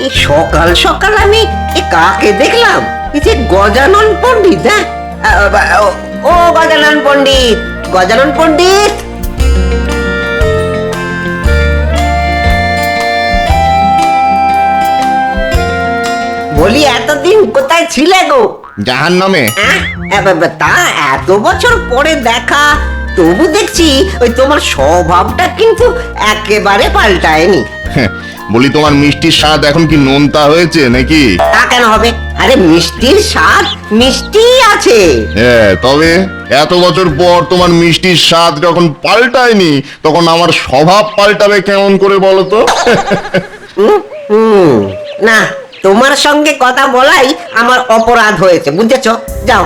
এই সকাল সকাল আমি কাকে দেখলাম? এই যে গজানন পণ্ডিত। হ্যাঁ, ও গজানন পণ্ডিত, গজানন পণ্ডিত। বলি এতদিন কোথায় ছিলে গো? জাহান্নামে। তা এত বছর পরে দেখা, তবু দেখছি ওই তোমার স্বভাবটা কিন্তু একেবারে পাল্টায়নি। বলি তোমার মিষ্টির স্বাদ এখন কি নোনতা হয়েছে নাকি? তা কেন হবে? আরে মিষ্টির স্বাদ মিষ্টি আছে। হ্যাঁ, তবে এত বছর পর তোমার মিষ্টির স্বাদ যখন পাল্টায়নি, তখন আমার স্বভাব পাল্টাবে কেমন করে বলো তো? না, তোমার সঙ্গে কথা বলাই আমার অপরাধ হয়েছে, বুঝেছো? যাও,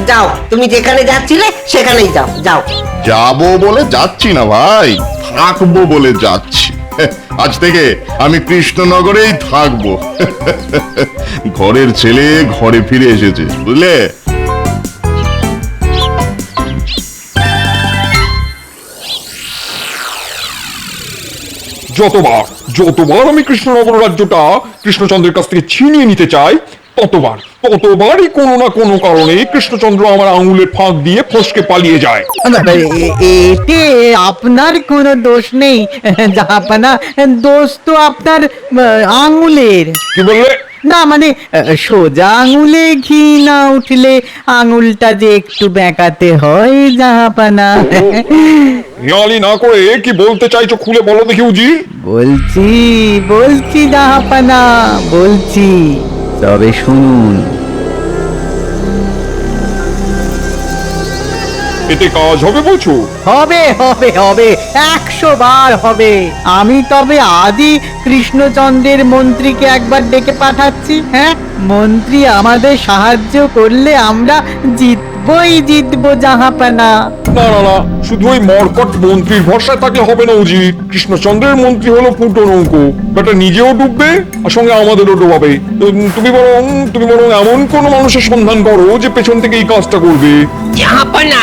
যাও, তুমি যেখানে যাচ্ছিলে সেখানেই যাও। যাও। যাবো বলে যাচ্ছি না ভাই, থাকবো বলে যাচ্ছি। আজ থেকে আমি কৃষ্ণনগরেই থাকবো। ঘরের ছেলে ঘরে ফিরে এসেছে, বুঝলে? যতবার আমি কৃষ্ণনগর রাজ্যটা কৃষ্ণচন্দ্রের কাছ থেকে ছিনিয়ে নিতে চাই, ততবারই কোনো না কোনো কারণে কৃষ্ণচন্দ্র আমার আঙুলের ফাঁক দিয়ে ফসকে পালিয়ে যায়। এতে আপনার কোনো দোষ নেই জাহাপানা, দোষ তো আপনার আঙুলের। কি বললে? না মানে সোজা আঙুলে ঘি না উঠলে আঙুলটা যে একটু বেঁকাতে হয় জাহাপানা। হেয়ালি না করে কি বলতে চাইছো খুলে বলো দেখি উজি। বলছি জাহাপানা, বলছি, তবে শুনুন। এতে কাজ হবে বলছো? হবে হবে হবে, 100 বার হবে। আমি তবে আদি কৃষ্ণচন্দ্রের মন্ত্রীকে একবার ডেকে পাঠাচ্ছি। হ্যাঁ, মন্ত্রী আমাদের সাহায্য করলে আমরা জিতবো জাহাপানা। না, শুধু ওই মরকট মন্ত্রীর ভরসায় থাকলে হবে না উজি। কৃষ্ণচন্দ্রের মন্ত্রী হলো ফুটো নৌকো, বেটা নিজেও ডুববে আর সঙ্গে আমাদেরও ডোবাবে। তুমি বরং এমন কোন মানুষের সন্ধান করো যে পেছন থেকে এই কাজটা করবে। জাহাপানা,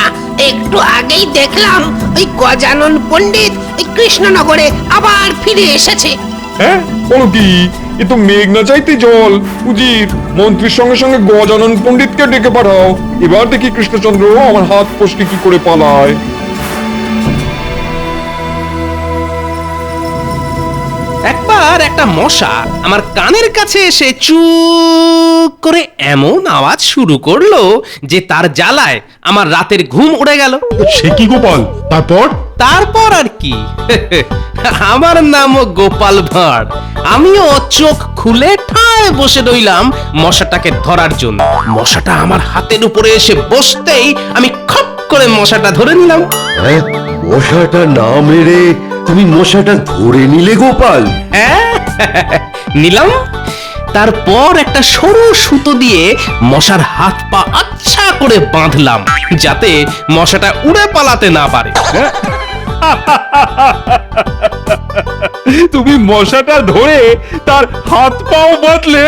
একটু আগেই দেখলাম ওই গজানন পণ্ডিত ওই কৃষ্ণনগরে আবার ফিরে এসেছে। হ্যাঁ, বলো কি? এ তো মেঘ না চাইতে জল। উজির, মন্ত্রীর সঙ্গে সঙ্গে গজানন পণ্ডিতকে ডেকে পাঠাও। এবার দেখি কৃষ্ণচন্দ্র আমার হাত ফসকে কি করে পালায়। একবার একটা মশা আমার কানের কাছে এসে চু করে এমন আওয়াজ শুরু করলো যে তার জ্বালায় আমার রাতের ঘুম উড়ে গেল। সে কি গোপাল? তারপর আর কি, আমার নামও গোপাল ভাঁড়। আমিও চোখ খুলে ঠায় বসে রইলাম মশাটাকে ধরার জন্য। মশাটা আমার হাতের উপরে এসে বসতেই আমি খপ করে মশাটা ধরে নিলাম। মশাটা না মেরে তুমি মশাটা ধরে নিলে গোপাল? হ্যাঁ, নিলাম। তারপর একটা সরু সুতো দিয়ে মশার হাত পা আচ্ছা করে বাঁধলাম, যাতে মশাটা উড়ে পালাতে না পারে। তুমি মশাটা ধরে তার হাত পাও বাঁধলে?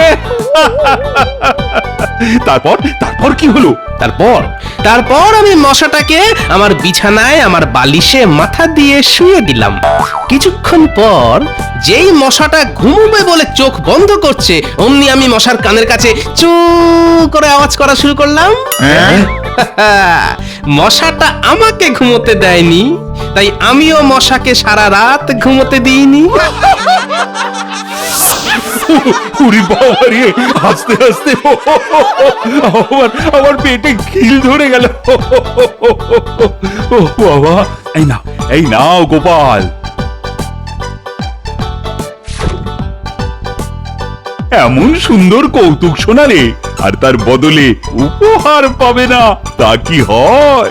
তারপর কি হলো? তারপর আমি মশাটাকে আমার বিছানায় আমার বালিশে মাথা দিয়ে শুয়ে দিলাম। কিছুক্ষণ পর যেই মশাটা ঘুমোবে বলে চোখ বন্ধ করছে, অমনি আমি মশার কানের কাছে চু করে আওয়াজ করা শুরু করলাম। মশাটা আমাকে ঘুমোতে দেয়নি, তাই আমিও মশাকে সারা রাত ঘুমোতে দিইনি। উরি বাবা রে, আস্তে আস্তে আমার পেটে খিল ধরে গেল। ও বাবা, এই নাও গোপাল। এমন সুন্দর কৌতুক শোনালে আর তার বদলে উপহার পাবে না, তা কি হয়?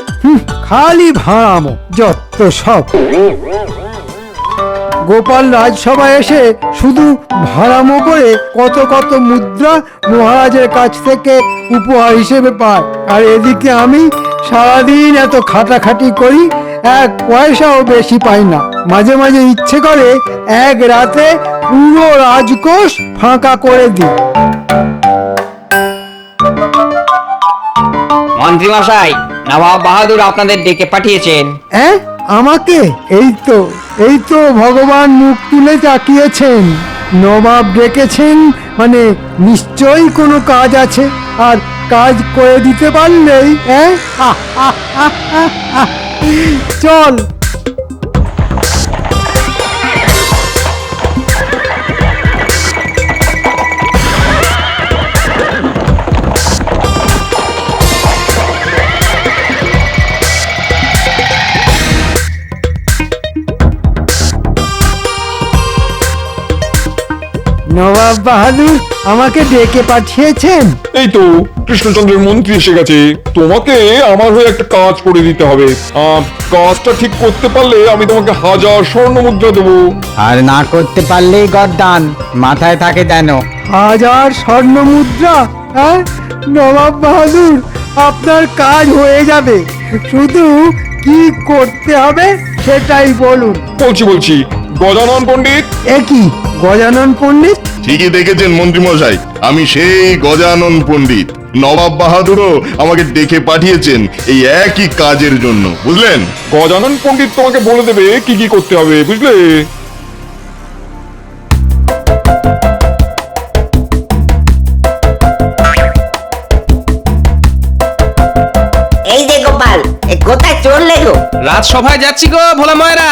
খালি ভাড়ামো যত সব। গোপাল রাজসভায় এসে শুধু ভাড়ামো করে কত কত মুদ্রা মহারাজের কাছ থেকে উপহার হিসেবে পায়, আর এদিকে আমি সারাদিন এত খাটাখাটি করি, 1 পয়সাও বেশি পাই না। মাঝে মাঝে ইচ্ছে করে এক রাতে পুরো রাজকোষ ফাঁকা করে দিই। মন্ত্রী মশাই, নবাব বাহাদুর আপনাদের ডেকে পাঠিয়েছেন। আমাকে? এই তো ভগবান মুখ তুলে তাকিয়েছেন। নবাব ডেকেছেন মানে নিশ্চয়ই কোনো কাজ আছে, আর কাজ করে দিতে পারলেই চল। নবাব বাহাদুর আমাকে ডেকে পাঠিয়েছেন। এই তো কৃষ্ণচন্দ্রের মন্ত্রী এসে গেছে। তোমাকে আমার হয়ে একটা কাজ করে দিতে হবে। কাজটা ঠিক করতে পারলে আমি তোমাকে 1000 স্বর্ণ মুদ্রা দেবো। আর না করতে পারলেই গদ্দান, মাথায় থাকে যেন। 1000 স্বর্ণ মুদ্রা? হ্যাঁ নবাব বাহাদুর, আপনার কাজ হয়ে যাবে, শুধু কি করতে হবে সেটাই বলুন। বলছি গজানন পণ্ডিত। কি গজানন পণ্ডিত? ঠিকই দেখেছেন মন্ত্রী মশাই, আমি সেই গজানন পণ্ডিত। নবাব বাহাদুরও আমাকে ডেকে পাঠিয়েছেন এই একই কাজের জন্য, বুঝলেন? গজানন পণ্ডিত তোমাকে বলে দেবে কি কি করতে হবে, বুঝলে? এই যে গোপাল, কোথায় চললে গো? রাজসভায় যাচ্ছি গো ভোলা ময়রা।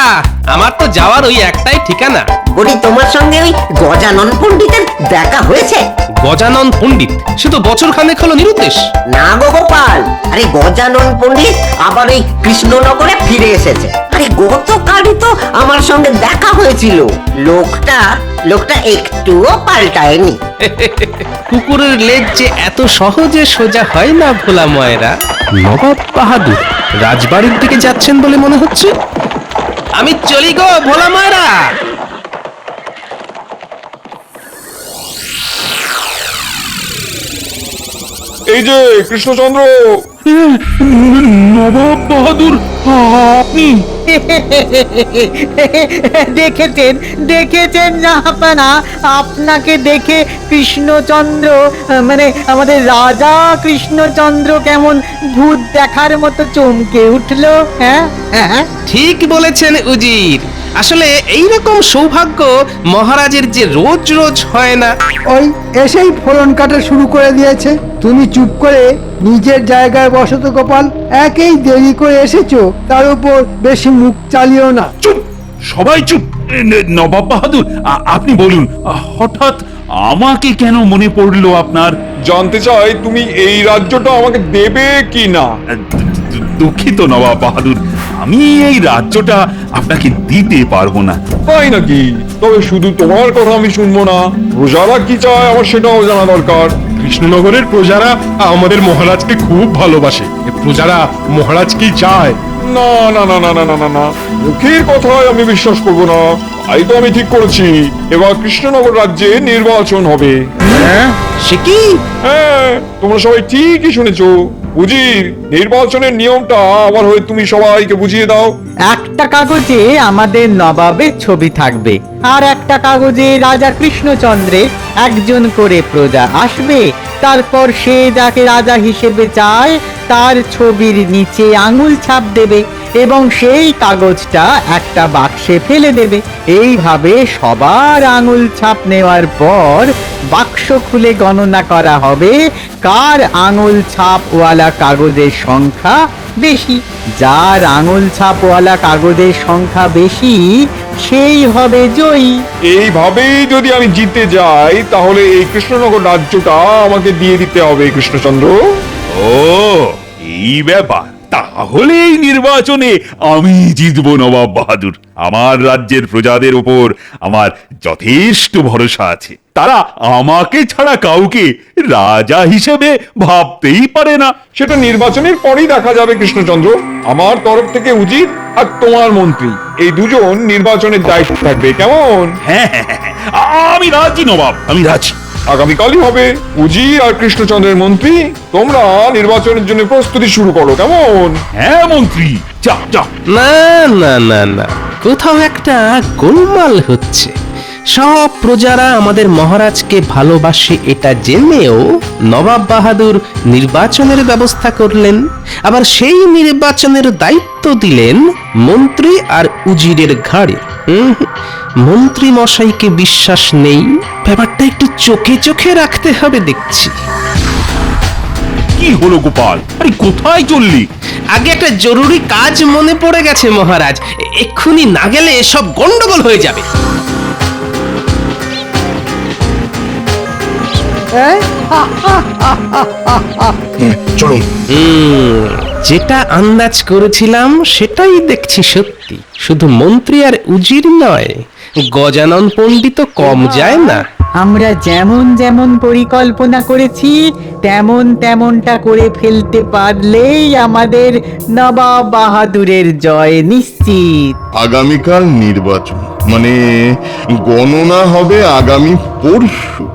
আমার তো যাওয়ার ওই একটাই ঠিকানা। বুড়ি, তোমার সঙ্গে ওই গজানন পণ্ডিতের দেখা হয়েছে? গজানন পণ্ডিত সে তো বছর খানেক হলো নিরুদ্দেশ। না গো গোপাল, আরে গজানন পণ্ডিত আবার ওই কৃষ্ণনগরে ফিরে এসেছে। আরে গতকালই তো আমার সঙ্গে দেখা হয়েছিল। লোকটা একটুও পাল্টায়নি। কুকুরের লেজ যে এত সহজে সোজা হয় না ভোলা ময়রা। নবাব বাহাদুর রাজবাড়ির দিকে যাচ্ছেন বলে মনে হচ্ছে। আমি চলি গো ভোলা ময়রা। এই যে কৃষ্ণচন্দ্র। নবাব বাহাদুর, আপনি? দেখেছেন জাহাপানা, আপনাকে দেখে কৃষ্ণচন্দ্র মানে আমাদের রাজা কৃষ্ণচন্দ্র কেমন ভূত দেখার মতো চমকে উঠলো। হ্যাঁ হ্যাঁ, ঠিক বলেছেন উজির। আসলে এইরকম সৌভাগ্য মহারাজের যে রোজ রোজ হয় না। ওই এসেই ফলন কাটা শুরু করে দিয়েছে। তুমি চুপ করে নিজের জায়গায় বসো তো গোপাল, একেই দেরি করে এসেছো, তার উপর বেশি মুখ চালিও না। চুপ, সবাই চুপ। নবাব বাহাদুর, আপনি বলুন, হঠাৎ আমাকে কেন মনে পড়লো আপনার? জানতে চাই তুমি এই রাজ্যটা আমাকে দেবে কি না। দুঃখিত নবাব বাহাদুর, আমি এই রাজ্যটা আপনাকে দিতে পারবো না। তাই নাকি? তবে শুধু তোমার কথা আমি শুনবো না, প্রজারা কি চায় আমার সেটাও জানা দরকার। কৃষ্ণনগরের প্রজারা আমাদের মহারাজকে খুব ভালোবাসে। প্রজারা মহারাজকেই চায়। না না না না না না না না, মুখের কথায় আমি বিশ্বাস করবো না। তাই তো আমি ঠিক করেছি, এবার কৃষ্ণনগর রাজ্যে নির্বাচন হবে। হ্যাঁ, সে কি? হ্যাঁ, তোমরা সবাই ঠিকই শুনেছো। উজির, নির্বাচনের নিয়মটা আবার হয়ে তুমি সবাইকে বুঝিয়ে দাও। একটা কাগজে আমাদের নবাবের ছবি থাকবে, আর একটা কাগজে রাজা কৃষ্ণচন্দ্রের একজন করে প্রজা আসবে। তারপর সে যাকে রাজা হিসেবে চায় তার ছবির নিচে আঙুল ছাপ দেবে এবং সেই কাগজটা একটা বাক্সে ফেলে দেবে। এইভাবে সবার আঙুল ছাপ নেওয়ার পর বাক্স খুলে গণনা করা হবে কার আঙুল ছাপওয়ালা কাগজের সংখ্যা বেশি। যার আঙুল ছাপওয়ালা কাগজের সংখ্যা বেশি সেই হবে জয়ী। এইভাবেই যদি আমি জিতে যাই তাহলে এই কৃষ্ণনগর রাজ্যটা আমাকে দিয়ে দিতে হবে কৃষ্ণচন্দ্র। ও, এই ব্যাপার। তাহলে এই নির্বাচনে আমি জিতবো নবাব বাহাদুর। আমার রাজ্যের প্রজাদের উপর আমার যথেষ্ট ভরসা আছে। তারা আমাকে ছাড়া কাউকে রাজা হিসেবে ভাবতেই পারে না। সেটা নির্বাচনের পরেই দেখা যাবে কৃষ্ণচন্দ্র। আমার তরফ থেকে উজির আর তোমার মন্ত্রী এই দুজন নির্বাচনের দায়িত্ব থাকবে, কেমন? হ্যাঁ, আমি রাজি নবাব, আমি রাজি। আগামীকালই হবে। উজির আর কৃষ্ণচন্দ্রের মন্ত্রী, তোমরা নির্বাচনের জন্য প্রস্তুতি শুরু করো, কেমন? হ্যাঁ মন্ত্রী, যা যা। না না না না, কোথাও একটা গোলমাল হচ্ছে। সব প্রজারা আমাদের মহারাজকে ভালোবাসে এটা জেনেও নবাব বাহাদুর নির্বাচনের ব্যবস্থা করলেন, আবার সেই নির্বাচনের দায়িত্ব দিলেন মন্ত্রী আর উজিরের ঘাড়ে। মন্ত্রী মশাইকে বিশ্বাস নেই, ব্যাপারটা একটু চোখে চোখে রাখতে হবে দেখছি। কি হলো গোপাল, আরে কোথায় চললি? আগে একটা জরুরি কাজ মনে পড়ে গেছে মহারাজ, এক্ষুনি না গেলে সব গন্ডগোল হয়ে যাবে। চলুন। যেটা আন্দাজ করেছিলাম সেটাই দেখছি সত্যি। শুধু মন্ত্রী আর উজির নয়, গজানন পণ্ডিত কম যায় না। আমরা যেমন যেমন পরিকল্পনা করেছি তেমন তেমনটা করে ফেলতে পারলেই আমাদের নবাব বাহাদুরের জয় নিশ্চিত। আগামীকাল নির্বাচন, মানে গণনা হবে আগামী পরশু।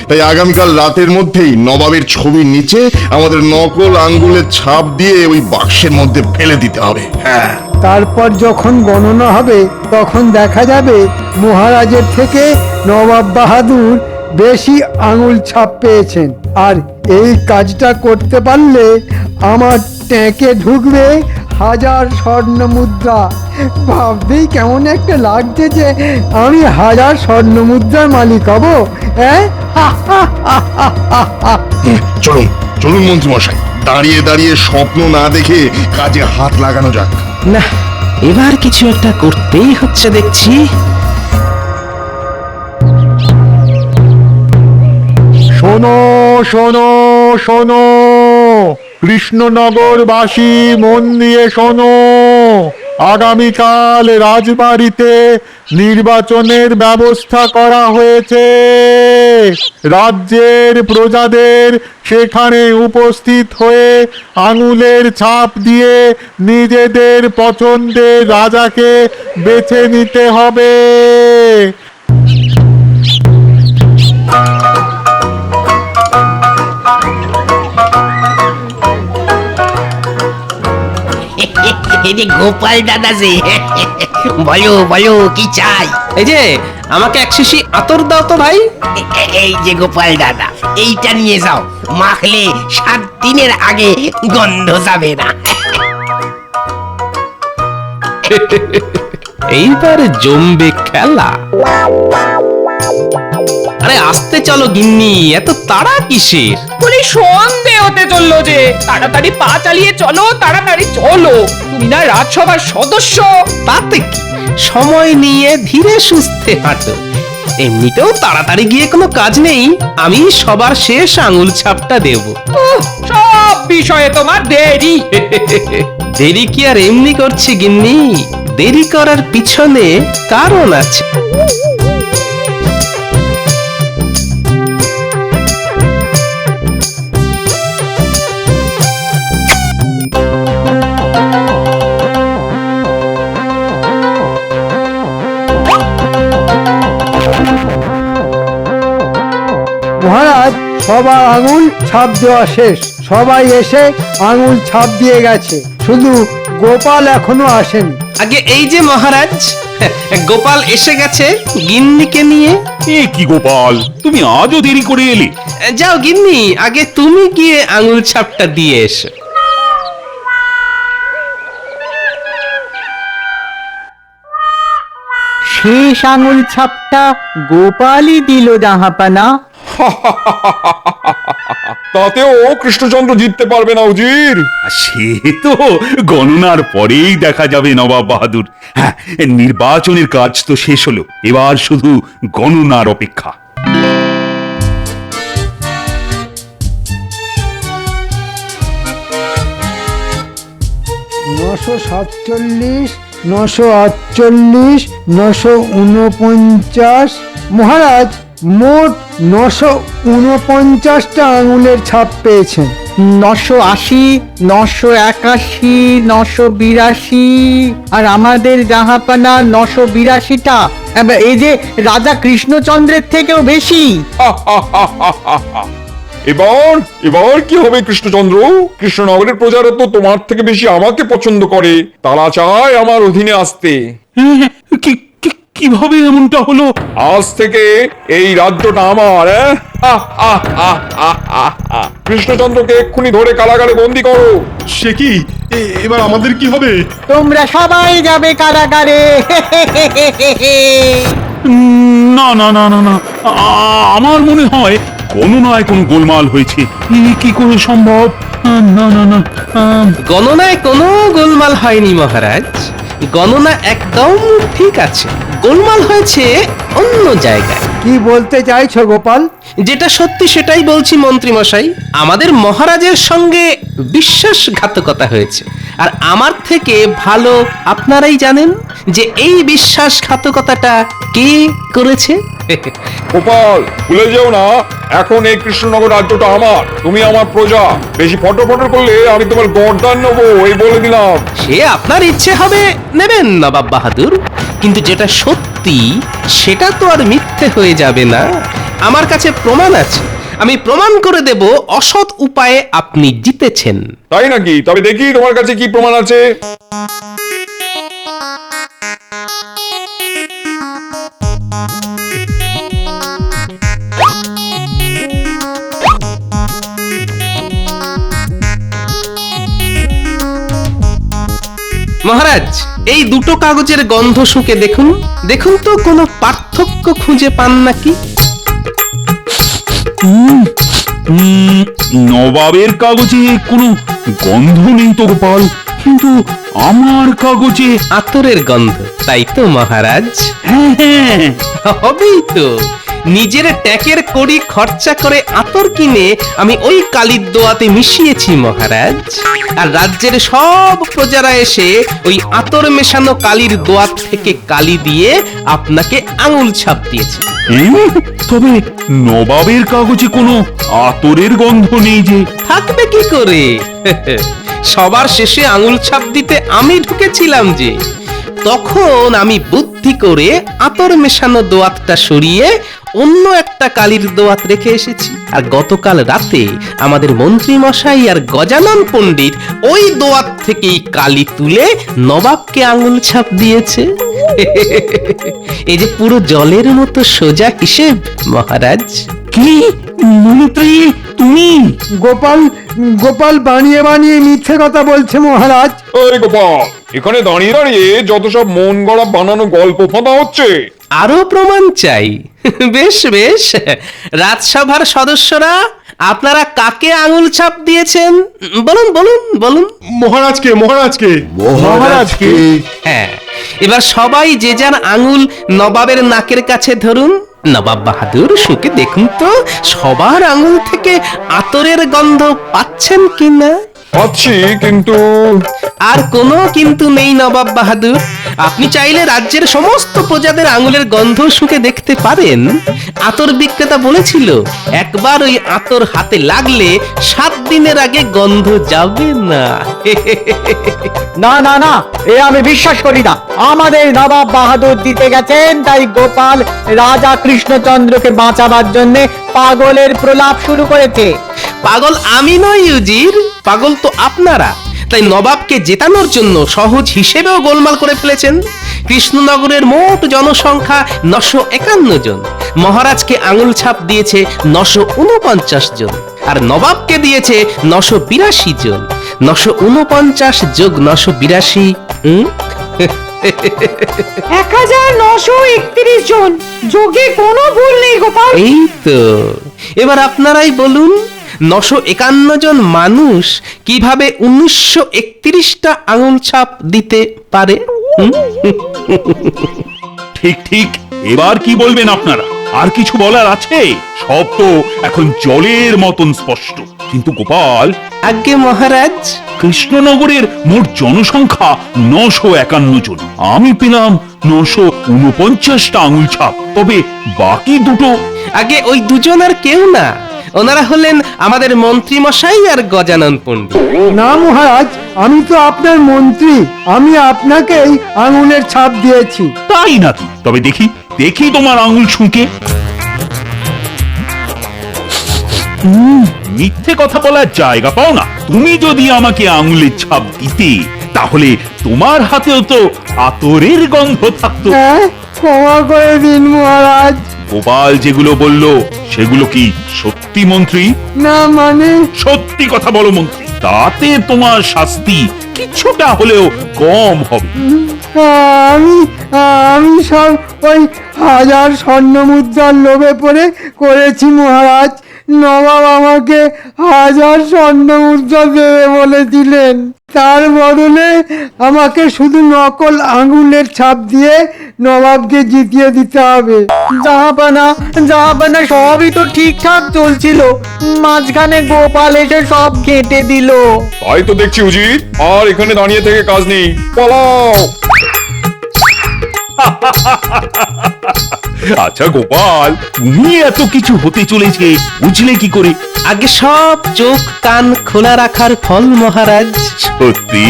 তাই আগামীকাল রাতের মধ্যেই নবাবের ছবির নিচে আমাদের নকল আঙ্গুলের ছাপ দিয়ে ওই বাক্সের মধ্যে ফেলে দিতে হবে। হ্যাঁ, তারপর যখন গণনা হবে তখন দেখা যাবে মহারাজের থেকে নবাব বাহাদুর বেশি আঙুল ছাপ পেয়েছেন। আর এই কাজটা করতে পারলে আমার ট্যাঁকে ঢুকবে 1000 স্বর্ণ মুদ্রা। ভাবতেই কেমন একটা লাগছে যে আমি 1000 স্বর্ণ মুদ্রার মালিক হব। হ্যাঁ, চলুন চলুন মন্ত্রী মশাই, দাঁড়িয়ে দাঁড়িয়ে স্বপ্ন না দেখে কাজে হাত লাগানো যাক। না, এবার কিছু একটা করতেই হচ্ছে দেখছি। শোনো শোনো শোনো, কৃষ্ণনগরবাসী মন দিয়ে শোনো। আগামীকাল রাজবাড়িতে নির্বাচনের ব্যবস্থা করা হয়েছে। রাজ্যের প্রজাদের সেখানে উপস্থিত হয়ে আঙুলের ছাপ দিয়ে নিজেদের পছন্দের রাজাকে বেছে নিতে হবে। এই যে গোপাল দাদা যে বলো বলো কি চাই? এই যে আমাকে এক শিশি আতর দাও তো ভাই। এই যে গোপাল দাদা, এইটা নিয়ে যাও, মাখলে 7 দিনের আগে গন্ধ যাবে না। এইবার জমবে খেলা। আরে আসতে চলো গিন্নি, এত তাড়া কিসের? বলি সন্ধে হতে চললো যে, তাড়াতাড়ি পা চালিয়ে চলো, তাড়াতাড়ি চলো। তুমি না রাজসভার সদস্য। তাতে কি, সময় নিয়ে ধীরে সুস্থে হাঁটো। এমনিতেও তাড়াতাড়ি গিয়ে কোনো কাজ নেই, আমি সবার শেষ আঙুল ছাপটা দেব। সব বিষয়ে তোমার দেরি। দেরি কি আর এমনি করছি গিন্নি, দেরি করার পিছনে কারণ আছে। মহারাজ, সবার আঙুল ছাপ দেওয়া শেষ। সবাই এসে আঙুল ছাপ দিয়ে গেছে, শুধু গোপাল এখনো আসেনি। আগে এই যে মহারাজ, গোপাল এসে গেছে গিন্নিকে নিয়ে। এ কি গোপাল, তুমি আজও দেরি করে এলে? যাও গিন্নি, আগে তুমি গিয়ে আঙুল ছাপটা দিয়ে এসো। শেষ আঙুল ছাপটা গোপালই দিল জাহাপানা। তাতেও কৃষ্ণচন্দ্র জিততে পারবে না উজির। সে তো গণনার পরেই দেখা যাবে নবাব বাহাদুর। হ্যাঁ, নির্বাচনের কাজ তো শেষ হলো, এবার শুধু গণনার অপেক্ষা। 947, 948, 949। মহারাজ মোট 949টা আঙুলের ছাপ পেয়েছেন। 980, 981, 982 আর আমাদের জাহাপানা 982টা। এই যে রাজা কৃষ্ণচন্দ্রের থেকেও বেশি। এবার এবার কি হবে কৃষ্ণচন্দ্র? কৃষ্ণনগরের প্রজারা তো তোমার থেকে বেশি আমাকে পছন্দ করে, তারা চায় আমার অধীনে আসতে। কিভাবে এমনটা হলো? আজ থেকে এই রাজ্যটা আমার। কৃষ্ণচন্দ্রকে এক্ষুনি ধরে কারাগারে বন্দি করো। সে কি, এবার আমাদের কি হবে? তোমরা সবাই যাবে কারাগারে। না না না না না আমার মনে হয় গণনায় কোনো গোলমাল হয়েছে। কি করে সম্ভব? না না না গণনায় কোনো গোলমাল হয়নি মহারাজ, গণনা একদম ঠিক আছে, গোলমাল হয়েছে অন্য জায়গায়। কি বলতে চাইছো গোপাল? যেটা সত্যি সেটাই বলছি মন্ত্রী মশাই। আমাদের মহারাজের সঙ্গে বিশ্বাসঘাতকতা হয়েছে, আর আমার থেকে ভালো আপনারাই জানেন যে এই বিশ্বাসঘাতকতাটা কে করেছে। গোপাল, ভুলে যেও না, এখন এই কৃষ্ণনগর রাজ্যটা আমার, তুমি আমার প্রজা। বেশি ফটো করলে আমি তোমার গর্দান নেবো, এই বলে দিলাম। সে আপনার ইচ্ছে হবে নেবেন নবাব বাহাদুর, কিন্তু যেটা সত্যি সেটা তো আর মিথ্যে হয়ে যাবে না। আমার কাছে প্রমাণ আছে, আমি প্রমাণ করে দেব অসৎ উপায়ে আপনি জিতেছেন। তাই নাকি? তবে দেখি তোমার কাছে কি প্রমাণ আছে। মহারাজ, এই দুটো কাগজের গন্ধ শুকে দেখুন, দেখুন তো কোনো পার্থক্য খুঁজে পান নাকি। নবাবের কাগজে কোনো গন্ধ নেই তো গোপাল, কিন্তু আমার কাগজে আতরের গন্ধ, তাই তো মহারাজ? হ্যাঁ, হবেই তো। নিজের ট্যাকের কড়ি খরচা করে আতর কিনে আমি ওই কালির দোয়াতে মিশিয়েছি মহারাজ, আর রাজ্যের সব প্রজারা এসে ওই আতর মেশানো কালির দোয়াত থেকে কালি দিয়ে আপনাকে আঙুল ছাপ দিয়েছে। তবে নবাবের কাগজে কোনো আতরের গন্ধ নেই যে। থাকবে কি করে? সবার শেষে আঙুল ছাপ দিতে আমি ঢুকেছিলাম যে, তখন আমি বুদ্ধি করে আতর মেশানো দোয়াতটা সরিয়ে অন্য একটা কালির দোয়াত রেখে এসেছি। আর গতকাল রাতে আমাদের মন্ত্রী মশাই আর গজানন পণ্ডিত ওই দোয়াত থেকেই কালি তুলে নবাবকে আঙুল ছাপ দিয়েছে। এই যে পুরো জলের মতো সোজা হিসেব মহারাজ। কি মন্ত্রী তুমি? গোপাল গোপাল বানিয়ে বানিয়ে মিথ্যে কথা বলছে মহারাজ। ওই গোপাল, এখানে দাঁড়িয়ে দাঁড়িয়ে যত সব মন গড়া বানানো গল্প ফাঁদা হচ্ছে। আরো প্রমাণ চাই? বেশ বেশ, রাজসভার সদস্যরা, আপনারা কাকে আঙুল ছাপ দিয়েছেন বলুন বলুন বলুন। মহারাজকে মহারাজকে মহারাজকে হ্যাঁ, এবার সবাই যে যার আঙুল নবাবের নাকের কাছে ধরুন। নবাব বাহাদুর, শুকে দেখুন তো সবার আঙুল থেকে আতরের গন্ধ পাচ্ছেন কিনা। পাচ্ছি, কিন্তু আর কোনো কিন্তু নেই নবাব বাহাদুর। আপনি চাইলে রাজ্যের সমস্ত প্রজাদের আঙুলের গন্ধ শুকে দেখতে পারেন। আতর বিক্রেতা বলেছিল, একবার ওই আতর হাতে লাগলে 7 দিনের আগে গন্ধ যাবে না। না না না, এ আমি বিশ্বাস করি না। আমাদের নবাব বাহাদুর দিতে গেছেন, তাই গোপাল রাজা কৃষ্ণচন্দ্রকে বাঁচাবার জন্য পাগলের প্রলাপ শুরু করেছে। পাগল আমি নই উজির, পাগল তো আপনারা। তাই নবাবকে জেতানোর জন্য সহজ হিসেবেও গোলমাল করে ফেলেছেন। কৃষ্ণনগরের মোট জনসংখ্যা 951 জন, মহারাজকে আঙুল ছাপ দিয়েছে 949 জন, আর নবাবকে দিয়েছে 982 জন। 949 যোগ 982 1931 জন, যোগে কোনো ভুল নেই গোপাল। এই তো, এবার আপনারাই বলুন 951 জন মানুষ কিভাবে 1931টা আঙুল ছাপ দিতে পারে? ঠিক ঠিক, এবার কি বলবেন আপনারা? আর কিছু বলার আছে? সব তো এখন জলের মতন স্পষ্ট। কিন্তু গোপাল, আজ্ঞে মহারাজ, কৃষ্ণনগরের মোট জনসংখ্যা 951 জন, আমি পেলাম 949টা আঙুল ছাপ। তবে বাকি দুটো? আগে ওই দুজন আর কেউ না, ওনারা হলেন আমাদের মন্ত্রী মশাই আর গজানন পণ্ডিত। না মহারাজ, আমি তো আপনার মন্ত্রী, আমি আপনাকেই আঙুলের ছাপ দিয়েছি। তাই নাকি? তবে দেখি দেখি তোমার আঙুল ছুঁকে। মিথ্যে কথা বলার জায়গা পাও না। তুমি যদি আমাকে আঙুলের ছাপ দিতে, তাহলে তোমার হাতেও তো আতরের গন্ধ থাকতো। হ্যাঁ, ক্ষমা করে দিন মহারাজ। গোপাল যেগুলো বলল সেগুলো কি সত্যি মন্ত্রী? না মানে সত্যি কথা বলো মন্ত্রী, তাতে তোমার শাস্তি কিছুটা হলেও কম হবে। আমি আমি সব ওই 1000 স্বর্ণ মুদ্রার লোভে পড়ে করেছি মহারাজ। নবাব আমাকে 1000 স্বর্ণ মুদ্রা দেবে বলেছিলেন, তার বদলে আমাকে শুধু নকল আঙুলের ছাপ দিয়ে নবাবকে জিতিয়ে দিতে হবে। জাহাপানা জাহাপানা সবই তো ঠিকঠাক চলছিল, মাঝখানে গোপাল এসে সব কেটে দিল। তাই তো দেখছি উজির, আর এখানে দাঁড়িয়ে থেকে কাজ নেই, পালাও। আচ্ছা গোপাল, তুমি এত কিছু হতে চলেছে বুঝলে কি করে? আগে সব চোখ কান খোলা রাখার ফল মহারাজ। সত্যি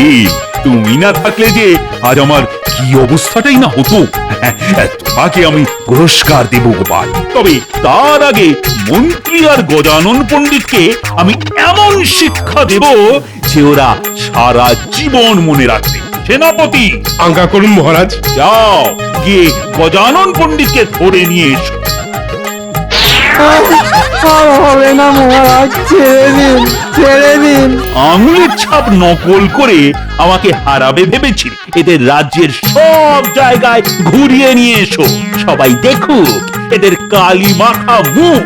তুমি না থাকলে যে আজ আমার কি অবস্থাটাই না হতো। তোমাকে আমি পুরস্কার দেব গোপাল, তবে তার আগে মন্ত্রী আর গজানন পণ্ডিতকে আমি এমন শিক্ষা দেব যে ওরা সারা জীবন মনে রাখবে। সেনাপতি, আজ্ঞা করুন মহারাজ। যাও গিয়ে গজানন পণ্ডিতকে ধরে নিয়ে এসো। আর হবে না মহারাজ, ছেড়ে দিন, ছেড়ে দিন। আঙুলের ছাপ নকল করে আমাকে হারাবে ভেবেছিল, এদের রাজ্যের সব জায়গায় ঘুরিয়ে নিয়ে এসো, সবাই দেখুক এদের কালি মাখা মুখ।